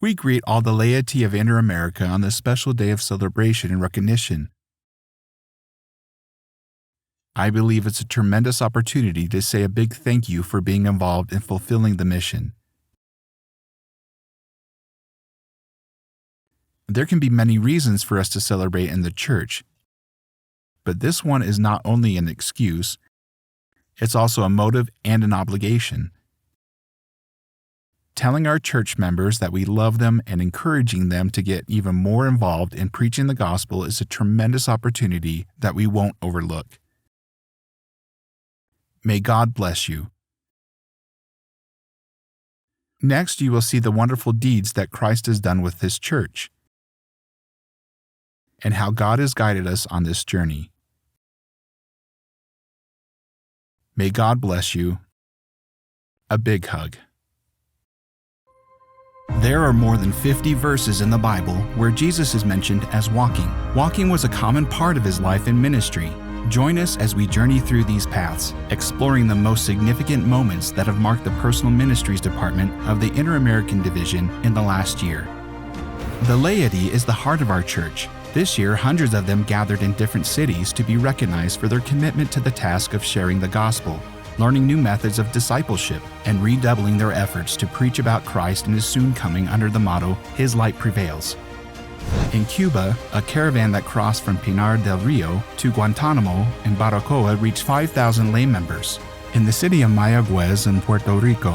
We greet all the laity of Inter-America on this special day of celebration and recognition. I believe it's a tremendous opportunity to say a big thank you for being involved in fulfilling the mission. There can be many reasons for us to celebrate in the church, but this one is not only an excuse, it's also a motive and an obligation. Telling our church members that we love them and encouraging them to get even more involved in preaching the gospel is a tremendous opportunity that we won't overlook. May God bless you. Next, you will see the wonderful deeds that Christ has done with His church, and how God has guided us on this journey. May God bless you. A big hug. There are more than 50 verses in the Bible where Jesus is mentioned as walking. Walking was a common part of His life and ministry. Join us as we journey through these paths, exploring the most significant moments that have marked the Personal Ministries Department of the Inter-American Division in the last year. The laity is the heart of our church. This year, hundreds of them gathered in different cities to be recognized for their commitment to the task of sharing the gospel, learning new methods of discipleship, and redoubling their efforts to preach about Christ and His soon coming under the motto, His light prevails. In Cuba, a caravan that crossed from Pinar del Rio to Guantanamo and Baracoa reached 5,000 lay members. In the city of Mayagüez in Puerto Rico,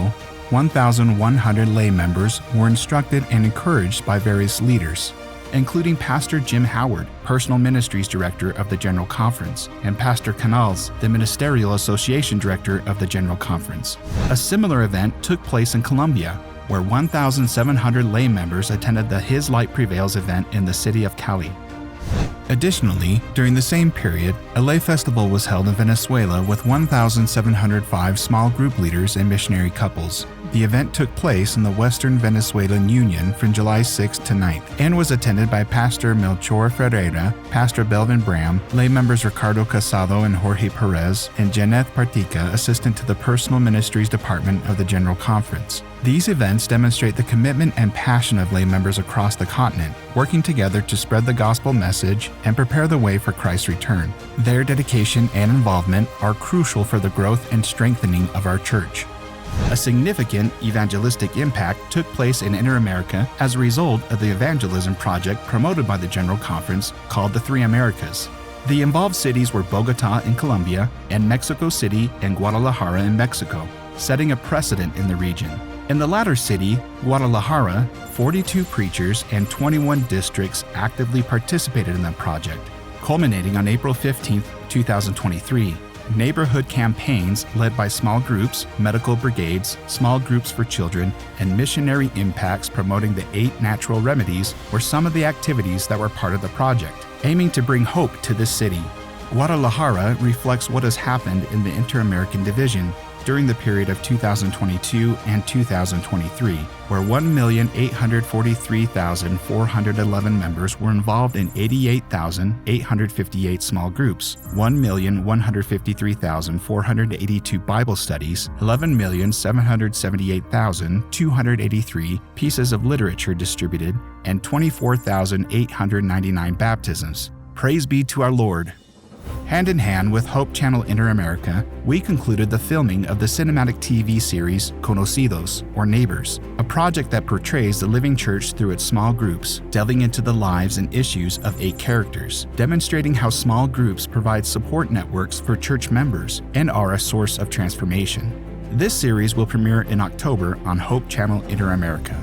1,100 lay members were instructed and encouraged by various leaders, including Pastor Jim Howard, Personal Ministries Director of the General Conference, and Pastor Canals, the Ministerial Association Director of the General Conference. A similar event took place in Colombia, where 1,700 lay members attended the His Light Prevails event in the city of Cali. Additionally, during the same period, a lay festival was held in Venezuela with 1,705 small group leaders and missionary couples. The event took place in the Western Venezuelan Union from July 6th to 9th and was attended by Pastor Melchor Ferreira, Pastor Belvin Bram, lay members Ricardo Casado and Jorge Perez, and Janeth Partica, assistant to the Personal Ministries Department of the General Conference. These events demonstrate the commitment and passion of lay members across the continent, working together to spread the gospel message and prepare the way for Christ's return. Their dedication and involvement are crucial for the growth and strengthening of our church. A significant evangelistic impact took place in Inter-America as a result of the evangelism project promoted by the General Conference called the Three Americas. The involved cities were Bogota in Colombia and Mexico City and Guadalajara in Mexico, setting a precedent in the region. In the latter city, Guadalajara, 42 preachers and 21 districts actively participated in the project, culminating on April 15, 2023. Neighborhood campaigns led by small groups, medical brigades, small groups for children, and missionary impacts promoting the 8 natural remedies were some of the activities that were part of the project, aiming to bring hope to this city. Guadalajara reflects what has happened in the Inter-American Division during the period of 2022 and 2023, where 1,843,411 members were involved in 88,858 small groups, 1,153,482 Bible studies, 11,778,283 pieces of literature distributed, and 24,899 baptisms. Praise be to our Lord. Hand in hand with Hope Channel Inter-America, we concluded the filming of the cinematic TV series Conocidos, or Neighbors, a project that portrays the living church through its small groups, delving into the lives and issues of 8 characters, demonstrating how small groups provide support networks for church members and are a source of transformation. This series will premiere in October on Hope Channel Inter-America.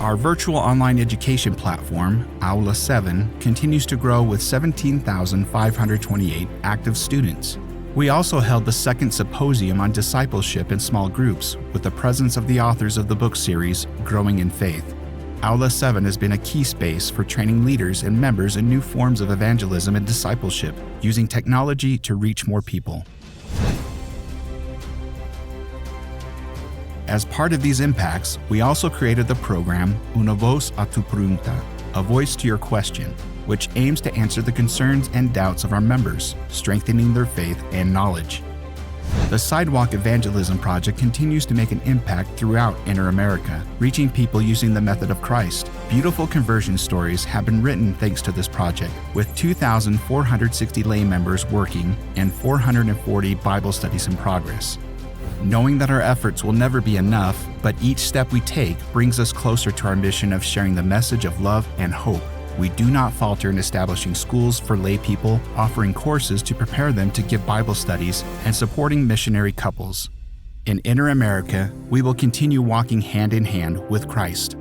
Our virtual online education platform, Aula 7, continues to grow with 17,528 active students. We also held the second symposium on discipleship in small groups with the presence of the authors of the book series, Growing in Faith. Aula 7 has been a key space for training leaders and members in new forms of evangelism and discipleship, using technology to reach more people. As part of these impacts, we also created the program Una Voz a tu Pregunta, a voice to your question, which aims to answer the concerns and doubts of our members, strengthening their faith and knowledge. The Sidewalk Evangelism Project continues to make an impact throughout Inter-America, reaching people using the method of Christ. Beautiful conversion stories have been written thanks to this project, with 2,460 lay members working and 440 Bible studies in progress. Knowing that our efforts will never be enough, but each step we take brings us closer to our mission of sharing the message of love and hope, we do not falter in establishing schools for lay people, offering courses to prepare them to give Bible studies, and supporting missionary couples. In Inter-America, we will continue walking hand in hand with Christ.